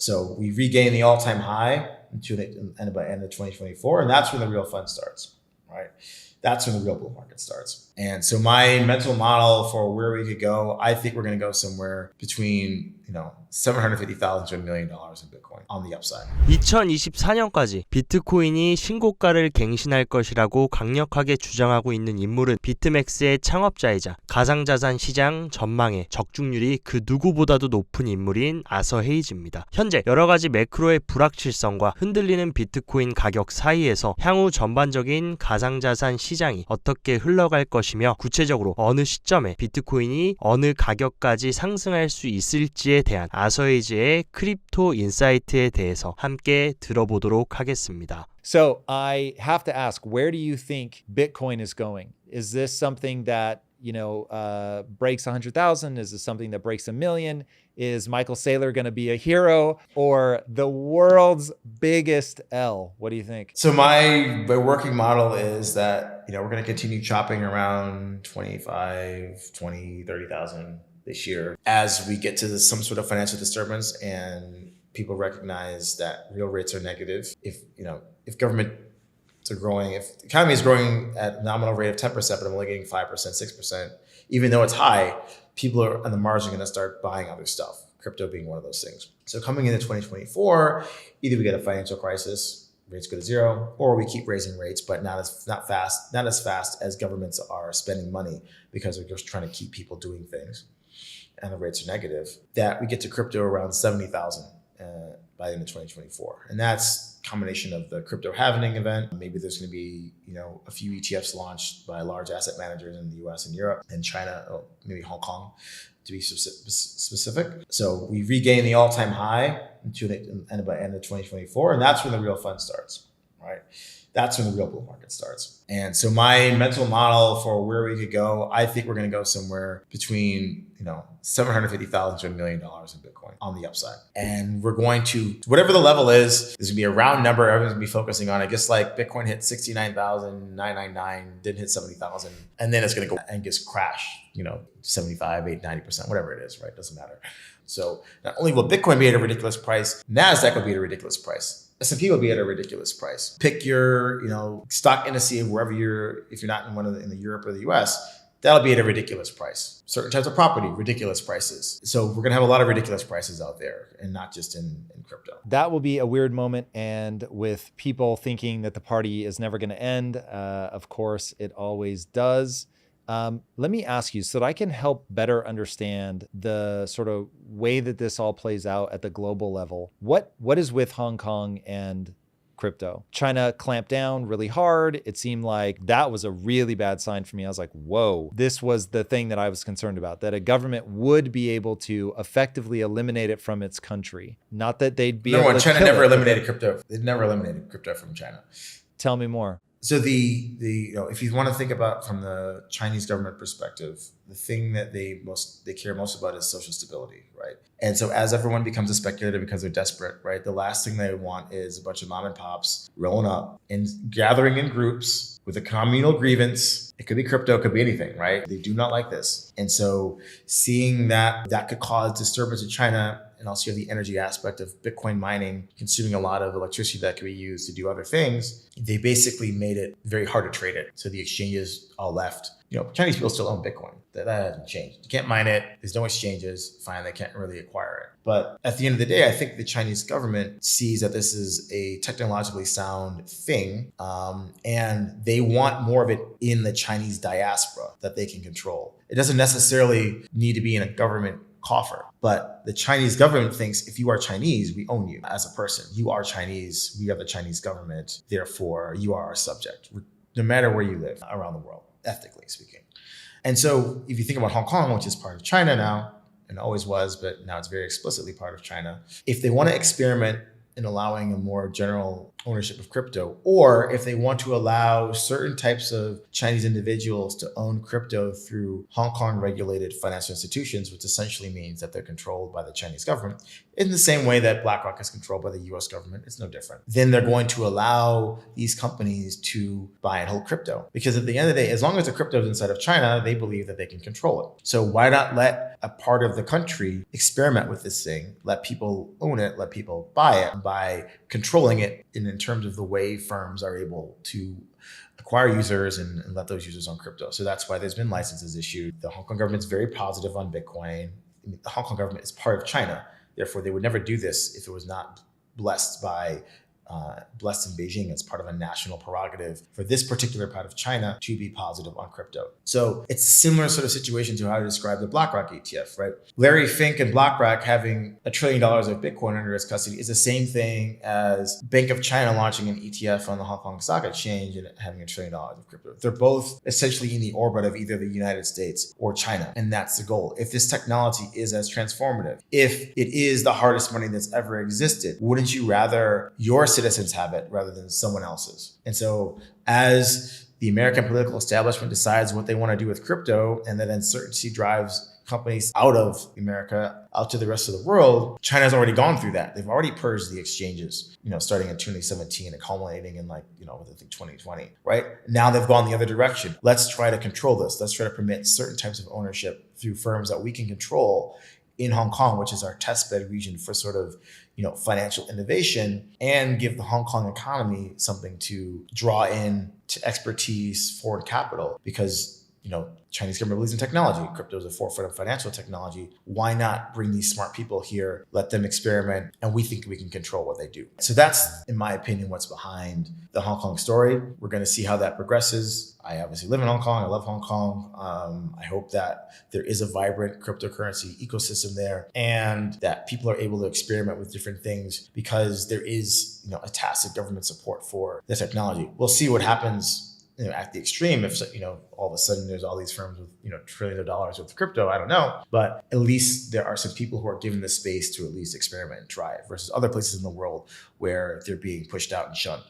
So we regain the all-time high by the end of 2024, and that's when the real fun starts, right? That's when the real bull market starts. And so my mental model for where we could go, I think we're going to go somewhere between, $750,000 to $1 million in Bitcoin on the upside. 2024년까지 비트코인이 신고가를 갱신할 것이라고 강력하게 주장하고 있는 인물은 비트맥스의 창업자이자 가상자산 시장 전망의 적중률이 그 누구보다도 높은 인물인 아서헤이즈입니다. 현재 여러 가지 매크로의 불확실성과 흔들리는 비트코인 가격 사이에서 향후 전반적인 가상자산 시장이 어떻게 흘러갈 것이며 구체적으로 어느 시점에 비트코인이 어느 가격까지 상승할 수 있을지에 대한 아서헤이즈의 크립토 인사이트에 대해서 함께 들어보도록 하겠습니다. So I have to ask, where do you think Bitcoin is going? Is this something that breaks 100,000? Is this something that breaks 1 million? Is Michael Saylor going to be a hero or the world's biggest L? What do you think? So my working model is that, we're going to continue chopping around 25, 20, 30,000 this year as we get to some sort of financial disturbance and people recognize that real rates are negative. If government are growing, if the economy is growing at a nominal rate of 10%, but I'm only getting 5%, 6%, even though it's high, people are on the margin going to start buying other stuff, crypto being one of those things. So coming into 2024, either we get a financial crisis, rates go to zero, or we keep raising rates, but not as fast as governments are spending money because they're just trying to keep people doing things, and the rates are negative, that we get to crypto around 70,000 by the end of 2024. And that's a combination of the crypto halvening event. Maybe there's going to be, a few ETFs launched by large asset managers in the US and Europe and China, or maybe Hong Kong to be specific. So we regain the all-time high by the end of 2024. And that's when the real fun starts, right? That's when the real bull market starts. And so my mental model for where we could go, I think we're going to go somewhere between, $750,000 to $1 million in Bitcoin on the upside. And we're going to, whatever the level is, there's going to be a round number everyone's going to be focusing on. I guess like Bitcoin hit 69,999, didn't hit 70,000. And then it's going to go and just crash, 75, 8, 90%, whatever it is, right? Doesn't matter. So not only will Bitcoin be at a ridiculous price, NASDAQ will be at a ridiculous price. S&P will be at a ridiculous price. Pick your, stock indice wherever if you're not in the Europe or the US, that'll be at a ridiculous price. Certain types of property, ridiculous prices. So we're going to have a lot of ridiculous prices out there and not just in crypto. That will be a weird moment. And with people thinking that the party is never going to end, of course, it always does. Let me ask you so that I can help better understand the sort of way that this all plays out at the global level. What is with Hong Kong and crypto? China clamped down really hard. It seemed like that was a really bad sign for me. I was like, whoa, this was the thing that I was concerned about, that a government would be able to effectively eliminate it from its country. Not that they'd be able to China never eliminated crypto. They never eliminated crypto from China. Tell me more. So if you want to think about from the Chinese government perspective, the thing that they care most about is social stability, right? And so as everyone becomes a speculator because they're desperate, right? The last thing they want is a bunch of mom and pops rolling up and gathering in groups with a communal grievance. It could be crypto, it could be anything, right? They do not like this. And so seeing that could cause disturbance in China, and also you have the energy aspect of Bitcoin mining, consuming a lot of electricity that can be used to do other things. They basically made it very hard to trade it. So the exchanges all left. Chinese people still own Bitcoin. That hasn't changed. You can't mine it. There's no exchanges. Fine, they can't really acquire it. But at the end of the day, I think the Chinese government sees that this is a technologically sound thing. And they want more of it in the Chinese diaspora that they can control. It doesn't necessarily need to be in a government coffer. But the Chinese government thinks if you are Chinese, we own you as a person. You are Chinese. We are the Chinese government. Therefore, you are our subject, no matter where you live around the world, ethnically speaking. And so if you think about Hong Kong, which is part of China now, and always was, but now it's very explicitly part of China. If they want to experiment in allowing a more general ownership of crypto, or if they want to allow certain types of Chinese individuals to own crypto through Hong Kong regulated financial institutions, which essentially means that they're controlled by the Chinese government in the same way that BlackRock is controlled by the US government. It's no different. Then they're going to allow these companies to buy and hold crypto, because at the end of the day, as long as the crypto is inside of China, they believe that they can control it. So why not let a part of the country experiment with this thing, let people own it, let people buy it by controlling it in terms of the way firms are able to acquire users and let those users own crypto. So that's why there's been licenses issued. The Hong Kong government's very positive on Bitcoin. The Hong Kong government is part of China. Therefore, they would never do this if it was not blessed in Beijing as part of a national prerogative for this particular part of China to be positive on crypto. So it's a similar sort of situation to how I describe the BlackRock ETF, right? Larry Fink and BlackRock having $1 trillion of Bitcoin under his custody is the same thing as Bank of China launching an ETF on the Hong Kong Stock Exchange and having $1 trillion of crypto. They're both essentially in the orbit of either the United States or China. And that's the goal. If this technology is as transformative, if it is the hardest money that's ever existed, wouldn't you rather your citizens have it rather than someone else's? And so as the American political establishment decides what they want to do with crypto, and that uncertainty drives companies out of America, out to the rest of the world, China's already gone through that. They've already purged the exchanges, starting in 2017 and culminating in I think 2020, right? Now they've gone the other direction. Let's try to control this. Let's try to permit certain types of ownership through firms that we can control in Hong Kong, which is our testbed region for sort of, financial innovation, and give the Hong Kong economy something to draw in to expertise, foreign capital, because Chinese government believes in technology. Crypto is a forefront of financial technology. Why not bring these smart people here, let them experiment, and we think we can control what they do. So that's, in my opinion, what's behind the Hong Kong story. We're going to see how that progresses. I obviously live in Hong Kong. I love Hong Kong. I hope that there is a vibrant cryptocurrency ecosystem there, and that people are able to experiment with different things because there is, a tacit government support for the technology. We'll see what happens at the extreme, if all of a sudden there's all these firms with trillions of dollars worth of crypto. I don't know, but at least there are some people who are given the space to at least experiment and try it, versus other places in the world where they're being pushed out and shunned.